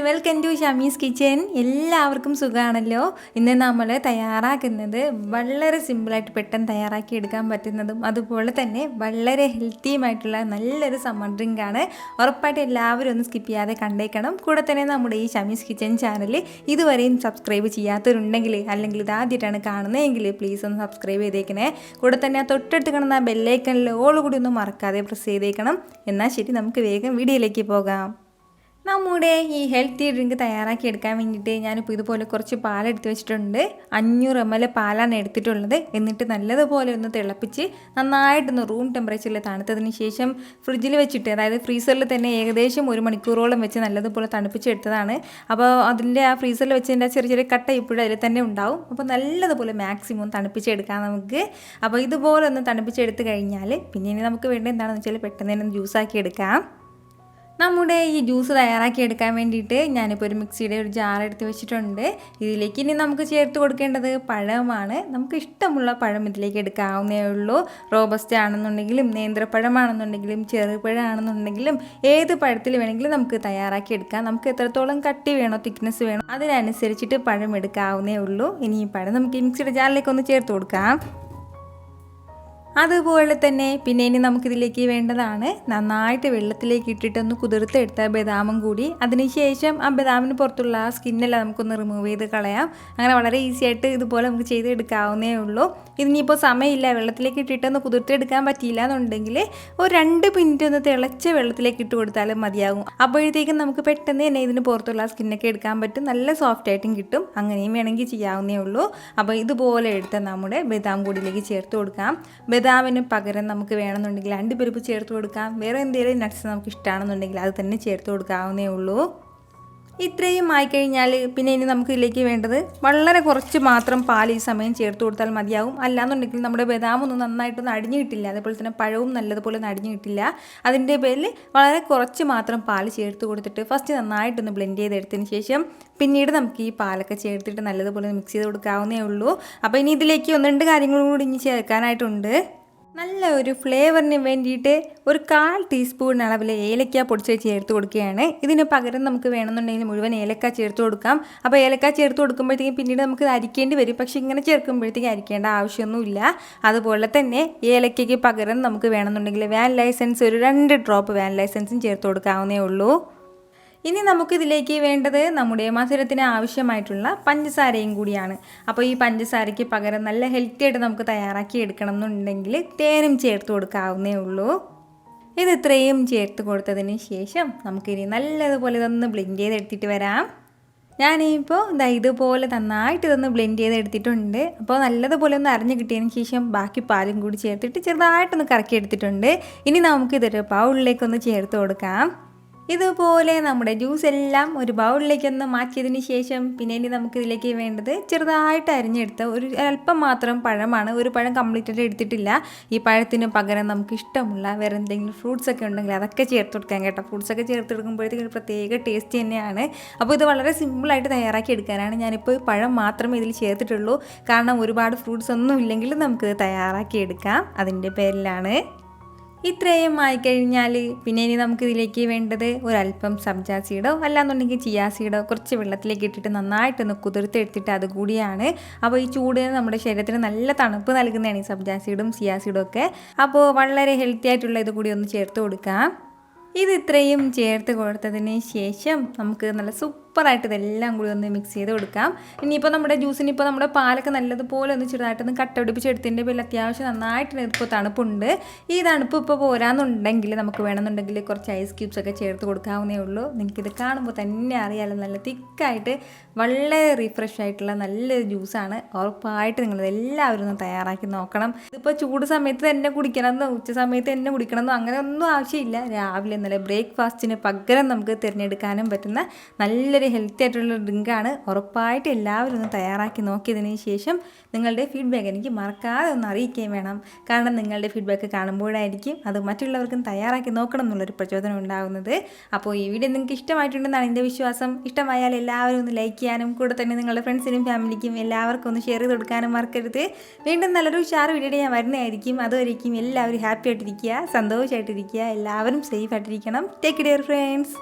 Welcome to Shamees kitchen. എല്ലാവർക്കും സുഖമാണല്ലോ. ഇന്ന് നമ്മൾ തയ്യാറാക്കുന്നത് വളരെ സിമ്പിളായിട്ട് പെട്ടെന്ന് തയ്യാറാക്കി എടുക്കാൻ പറ്റുന്നതും അതുപോലെ തന്നെ വളരെ ഹെൽത്തിയുമായിട്ടുള്ള നല്ലൊരു സമ്മർ ഡ്രിങ്കാണ്. ഉറപ്പായിട്ട് എല്ലാവരും ഒന്ന് സ്കിപ്പ് ചെയ്യാതെ കണ്ടേക്കണം. കൂടെ തന്നെ നമ്മുടെ ഈ ഷമീസ് കിച്ചൻ ചാനൽ ഇതുവരെയും സബ്സ്ക്രൈബ് ചെയ്യാത്തവരുണ്ടെങ്കിൽ അല്ലെങ്കിൽ ഇതാദ്യമായിട്ടാണ് കാണുന്നതെങ്കിൽ പ്ലീസ് ഒന്ന് സബ്സ്ക്രൈബ് ചെയ്തേക്കണേ. കൂടെ തന്നെ തൊട്ടടുത്ത് കാണുന്ന ബെല്ലൈക്കണിൽ ഓൾ കൂടി ഒന്നും മറക്കാതെ പ്രസ് ചെയ്തേക്കണം. എന്നാൽ ശരി, നമുക്ക് വേഗം വീഡിയോയിലേക്ക് പോകാം. നമ്മുടെ ഈ ഹെൽത്തി ഡ്രിങ്ക് തയ്യാറാക്കി എടുക്കാൻ വേണ്ടിയിട്ട് ഞാനിപ്പോൾ ഇതുപോലെ കുറച്ച് പാലെടുത്ത് വെച്ചിട്ടുണ്ട്. 500 ml പാലാണ് എടുത്തിട്ടുള്ളത്. എന്നിട്ട് നല്ലതുപോലെ ഒന്ന് തിളപ്പിച്ച് നന്നായിട്ടൊന്ന് റൂം ടെമ്പറേച്ചറിൽ തണുത്തതിന് ശേഷം ഫ്രിഡ്ജിൽ വെച്ചിട്ട്, അതായത് ഫ്രീസറിൽ തന്നെ ഏകദേശം 1 മണിക്കൂറോളം വെച്ച് നല്ലതുപോലെ തണുപ്പിച്ചെടുത്തതാണ്. അപ്പോൾ അതിൻ്റെ ആ ഫ്രീസറിൽ വെച്ചതിൻ്റെ ചെറിയ ചെറിയ കട്ട ഇപ്പോഴും അതിൽ തന്നെ ഉണ്ടാവും. അപ്പോൾ നല്ലതുപോലെ മാക്സിമം തണുപ്പിച്ചെടുക്കാം നമുക്ക്. അപ്പോൾ ഇതുപോലെ ഒന്ന് തണുപ്പിച്ചെടുത്ത് കഴിഞ്ഞാൽ പിന്നെ ഇനി നമുക്ക് വേണ്ട എന്താണെന്ന് വെച്ചാൽ പെട്ടെന്ന് തന്നെ ജ്യൂസാക്കി എടുക്കാം. നമ്മുടെ ഈ ജ്യൂസ് തയ്യാറാക്കി എടുക്കാൻ വേണ്ടിയിട്ട് ഞാനിപ്പോൾ ഒരു മിക്സിയുടെ ഒരു ജാർ എടുത്ത് വെച്ചിട്ടുണ്ട്. ഇതിലേക്ക് ഇനി നമുക്ക് ചേർത്ത് കൊടുക്കേണ്ടത് പഴമാണ്. നമുക്ക് ഇഷ്ടമുള്ള പഴം ഇതിലേക്ക് എടുക്കാവുന്നേ ഉള്ളൂ. റോബസ്റ്റ ആണെന്നുണ്ടെങ്കിലും നേന്ത്രപ്പഴമാണെന്നുണ്ടെങ്കിലും ചെറുപഴമാണെന്നുണ്ടെങ്കിലും ഏത് പഴത്തിൽ വേണമെങ്കിലും നമുക്ക് തയ്യാറാക്കി എടുക്കാം. നമുക്ക് എത്രത്തോളം കട്ടി വേണോ, തിക്നെസ് വേണോ അതിനനുസരിച്ചിട്ട് പഴം എടുക്കാവുന്നേ ഉള്ളൂ. ഇനി ഈ പഴം നമുക്ക് ഈ മിക്സിയുടെ ജാറിലേക്ക് ഒന്ന് ചേർത്ത് കൊടുക്കാം. അതുപോലെ തന്നെ പിന്നെ ഇനി നമുക്കിതിലേക്ക് വേണ്ടതാണ് നന്നായിട്ട് വെള്ളത്തിലേക്ക് ഇട്ടിട്ടൊന്ന് കുതിർത്തെടുത്ത ബദാമും കൂടി. അതിനുശേഷം ആ ബദാമിന് പുറത്തുള്ള ആ സ്കിന്നെല്ലാം നമുക്കൊന്ന് റിമൂവ് ചെയ്ത് കളയാം. അങ്ങനെ വളരെ ഈസി ആയിട്ട് ഇതുപോലെ നമുക്ക് ചെയ്തെടുക്കാവുന്നേ ഉള്ളൂ. ഇതിനിപ്പോൾ സമയമില്ല, വെള്ളത്തിലേക്ക് ഇട്ടിട്ടൊന്ന് കുതിർത്തെടുക്കാൻ പറ്റിയില്ല എന്നുണ്ടെങ്കിൽ ഒരു 2 മിനിറ്റ് ഒന്ന് തിളച്ച വെള്ളത്തിലേക്ക് ഇട്ട് കൊടുത്താലും മതിയാകും. അപ്പോഴത്തേക്കും നമുക്ക് പെട്ടെന്ന് തന്നെ ഇതിന് പുറത്തുള്ള സ്കിന്നൊക്കെ എടുക്കാൻ പറ്റും. നല്ല സോഫ്റ്റ് ആയിട്ടും കിട്ടും. അങ്ങനെയും വേണമെങ്കിൽ ചെയ്യാവുന്നേ ഉള്ളൂ. അപ്പോൾ ഇതുപോലെ എടുത്ത് നമ്മുടെ ബദാം കൂടിയിലേക്ക് ചേർത്ത് കൊടുക്കാം. ബദാമിന് പകരം നമുക്ക് വേണമെന്നുണ്ടെങ്കിൽ അണ്ടിപ്പരിപ്പ് ചേർത്ത് കൊടുക്കാം. വേറെ എന്തെങ്കിലും നട്ട്സ് നമുക്ക് ഇഷ്ടമാണെന്നുണ്ടെങ്കിൽ അത് തന്നെ ചേർത്ത് കൊടുക്കാവുന്നേ ഉള്ളൂ. ഇത്രയും ആയിക്കഴിഞ്ഞാൽ പിന്നെ ഇനി നമുക്ക് ഇതിലേക്ക് വേണ്ടത് വളരെ കുറച്ച് മാത്രം പാൽ ഈ സമയം ചേർത്ത് കൊടുത്താൽ മതിയാവും. അല്ലാന്നുണ്ടെങ്കിൽ നമ്മുടെ ബദാമൊന്നും നന്നായിട്ടൊന്നും അടിഞ്ഞു കിട്ടില്ല. അതേപോലെ തന്നെ പഴവും നല്ലതുപോലെ ഒന്നും അടിഞ്ഞു കിട്ടില്ല. അതിൻ്റെ പേരിൽ വളരെ കുറച്ച് മാത്രം പാൽ ചേർത്ത് കൊടുത്തിട്ട് ഫസ്റ്റ് നന്നായിട്ടൊന്ന് ബ്ലെൻഡ് ചെയ്തെടുത്തതിന് ശേഷം പിന്നീട് നമുക്ക് ഈ പാലൊക്കെ ചേർത്തിട്ട് നല്ലതുപോലെ മിക്സ് ചെയ്ത് കൊടുക്കാവുന്നേ ഉള്ളൂ. അപ്പോൾ ഇനി ഇതിലേക്ക് 1-2 കാര്യങ്ങളും കൂടി ഇനി ചേർക്കാനായിട്ടുണ്ട്. നല്ല ഒരു ഫ്ലേവറിന് വേണ്ടിയിട്ട് ഒരു 1/4 ടീസ്പൂൺ അളവിൽ ഏലക്ക പൊടിച്ച് ചേർത്ത് കൊടുക്കുകയാണ്. ഇതിന് പകരം നമുക്ക് വേണമെന്നുണ്ടെങ്കിൽ മുഴുവൻ ഏലക്ക ചേർത്ത് കൊടുക്കാം. അപ്പോൾ ഏലക്ക ചേർത്ത് കൊടുക്കുമ്പോഴത്തേക്കും പിന്നീട് നമുക്ക് ഇത് അരിക്കേണ്ടി വരും. പക്ഷേ ഇങ്ങനെ ചേർക്കുമ്പോഴത്തേക്കും അരിക്കേണ്ട ആവശ്യമൊന്നുമില്ല. അതുപോലെ തന്നെ ഏലക്കയ്ക്ക് പകരം നമുക്ക് വേണമെന്നുണ്ടെങ്കിൽ വാനില എസൻസ് ഒരു 2 ഡ്രോപ്പ് വാനില എസൻസും ചേർത്ത് കൊടുക്കാവുന്നേ ഉള്ളൂ. ഇനി നമുക്കിതിലേക്ക് വേണ്ടത് നമ്മുടെ മധുരത്തിന് ആവശ്യമായിട്ടുള്ള പഞ്ചസാരയും കൂടിയാണ്. അപ്പോൾ ഈ പഞ്ചസാരയ്ക്ക് പകരം നല്ല ഹെൽത്തി ആയിട്ട് നമുക്ക് തയ്യാറാക്കി എടുക്കണം എന്നുണ്ടെങ്കിൽ തേനും ചേർത്ത് കൊടുക്കാവുന്നേ ഉള്ളൂ. ഇത് ഇത്രയും ചേർത്ത് കൊടുത്തതിന് ശേഷം നമുക്കിനി നല്ലതുപോലെ ഇതൊന്ന് ബ്ലെൻഡ് ചെയ്തെടുത്തിട്ട് വരാം. ഞാനിപ്പോൾ ഇതുപോലെ നന്നായിട്ട് ഇതൊന്ന് ബ്ലെൻഡ് ചെയ്തെടുത്തിട്ടുണ്ട്. അപ്പോൾ നല്ലതുപോലെ ഒന്ന് അരിഞ്ഞ് കിട്ടിയതിന് ശേഷം ബാക്കി പാലും കൂടി ചേർത്തിട്ട് ചെറുതായിട്ടൊന്ന് കറക്കി എടുത്തിട്ടുണ്ട്. ഇനി നമുക്കിതൊരു ബൗളിലേക്കൊന്ന് ചേർത്ത് കൊടുക്കാം. ഇതുപോലെ നമ്മുടെ ജ്യൂസ് എല്ലാം ഒരു ബൗളിലേക്കൊന്ന് മാറ്റിയതിന് ശേഷം പിന്നെ ഇനി നമുക്കിതിലേക്ക് വേണ്ടത് ചെറുതായിട്ട് അരിഞ്ഞെടുത്ത ഒരു അല്പം മാത്രം പഴമാണ്. ഒരു പഴം കംപ്ലീറ്റ് ആയിട്ട് എടുത്തിട്ടില്ല. ഈ പഴത്തിന് പകരം നമുക്ക് ഇഷ്ടമുള്ള വേറെ എന്തെങ്കിലും ഫ്രൂട്ട്സ് ഒക്കെ ഉണ്ടെങ്കിൽ അതൊക്കെ ചേർത്ത് കൊടുക്കാൻ കേട്ടോ. ഫ്രൂട്ട്സൊക്കെ ചേർത്ത് കൊടുക്കുമ്പോഴത്തേക്കും ഒരു പ്രത്യേക ടേസ്റ്റ് തന്നെയാണ്. അപ്പോൾ ഇത് വളരെ സിമ്പിളായിട്ട് തയ്യാറാക്കി എടുക്കാനാണ് ഞാനിപ്പോൾ പഴം മാത്രമേ ഇതിൽ ചേർത്തിട്ടുള്ളൂ. കാരണം ഒരുപാട് ഫ്രൂട്ട്സ് ഒന്നും ഇല്ലെങ്കിൽ നമുക്കിത് തയ്യാറാക്കി എടുക്കാം. അതിൻ്റെ പേരിലാണ്. ഇത്രയും ആയിക്കഴിഞ്ഞാൽ പിന്നെ ഇനി നമുക്കിതിലേക്ക് വേണ്ടത് ഒരല്പം സബ്ജാ സീഡോ അല്ലാന്നുണ്ടെങ്കിൽ ചിയാ സീഡോ കുറച്ച് വെള്ളത്തിലേക്ക് ഇട്ടിട്ട് നന്നായിട്ടൊന്ന് കുതിർത്തെടുത്തിട്ട് അതുകൂടിയാണ്. അപ്പോൾ ഈ ചൂടിന് നമ്മുടെ ശരീരത്തിന് നല്ല തണുപ്പ് നൽകുന്നതാണ് ഈ സബ്ജാ സീഡും ചിയാ സീഡും ഒക്കെ. അപ്പോൾ വളരെ ഹെൽത്തി ആയിട്ടുള്ള ഇത് കൂടി ഒന്ന് ചേർത്ത് കൊടുക്കാം. ഇത് ഇത്രയും ചേർത്ത് കൊടുത്തതിന് ശേഷം നമുക്ക് നല്ല സൂപ്പറായിട്ട് ഇതെല്ലാം കൂടി ഒന്ന് മിക്സ് ചെയ്ത് കൊടുക്കാം. ഇനിയിപ്പോൾ നമ്മുടെ ജ്യൂസിനിപ്പോൾ നമ്മുടെ പാലൊക്കെ നല്ലതുപോലെ ഒന്ന് ചെറുതായിട്ടൊന്ന് കട്ട പിടിപ്പിച്ചെടുത്തതിൻ്റെ പേരിൽ അത്യാവശ്യം നന്നായിട്ട് ഇപ്പോൾ തണുപ്പുണ്ട്. ഈ തണുപ്പ് ഇപ്പോൾ പോരാന്നുണ്ടെങ്കിൽ നമുക്ക് വേണമെന്നുണ്ടെങ്കിൽ കുറച്ച് ഐസ് ക്യൂബ്സ് ഒക്കെ ചേർത്ത് കൊടുക്കാവുന്നേ ഉള്ളൂ. നിങ്ങൾക്കിത് കാണുമ്പോൾ തന്നെ അറിയാമല്ലോ, നല്ല തിക്കായിട്ട് വളരെ റിഫ്രഷ് ആയിട്ടുള്ള നല്ലൊരു ജ്യൂസാണ്. ഉറപ്പായിട്ട് നിങ്ങളെല്ലാവരും ഒന്ന് തയ്യാറാക്കി നോക്കണം. ഇതിപ്പോൾ ചൂട് സമയത്ത് തന്നെ കുടിക്കണമെന്നോ ഉച്ച സമയത്ത് തന്നെ കുടിക്കണമെന്നോ അങ്ങനെ ഒന്നും ആവശ്യമില്ല. രാവിലെ നല്ല ബ്രേക്ക്ഫാസ്റ്റിന് പകരം നമുക്ക് തിരഞ്ഞെടുക്കാനും പറ്റുന്ന നല്ലൊരു ഹെൽത്തി ആയിട്ടുള്ള ഡ്രിങ്കാണ്. ഉറപ്പായിട്ട് എല്ലാവരും ഒന്ന് തയ്യാറാക്കി നോക്കിയതിന് ശേഷം നിങ്ങളുടെ ഫീഡ്ബാക്ക് എനിക്ക് മറക്കാതെ ഒന്ന് അറിയിക്കുകയും വേണം. കാരണം നിങ്ങളുടെ ഫീഡ്ബാക്ക് കാണുമ്പോഴായിരിക്കും അത് മറ്റുള്ളവർക്കും തയ്യാറാക്കി നോക്കണം എന്നുള്ളൊരു പ്രചോദനം ഉണ്ടാകുന്നത്. അപ്പോൾ ഈ വീഡിയോ നിങ്ങൾക്ക് ഇഷ്ടമായിട്ടുണ്ടെന്നാണ് എൻ്റെ വിശ്വാസം. ഇഷ്ടമായാൽ എല്ലാവരും ഒന്ന് ലൈക്ക് ചെയ്യാനും കൂടെ തന്നെ നിങ്ങളുടെ ഫ്രണ്ട്സിനും ഫാമിലിക്കും എല്ലാവർക്കും ഒന്ന് ഷെയർ ചെയ്ത് കൊടുക്കാനും മറക്കരുത്. വീണ്ടും നല്ലൊരു ഉഷാർ വീഡിയോ ഞാൻ വരുന്നതായിരിക്കും. അതുവരെയും എല്ലാവരും ഹാപ്പി ആയിട്ടിരിക്കുക, സന്തോഷമായിട്ടിരിക്കുക, എല്ലാവരും സേഫ് ആയിട്ടിരിക്കണം. Take care friends.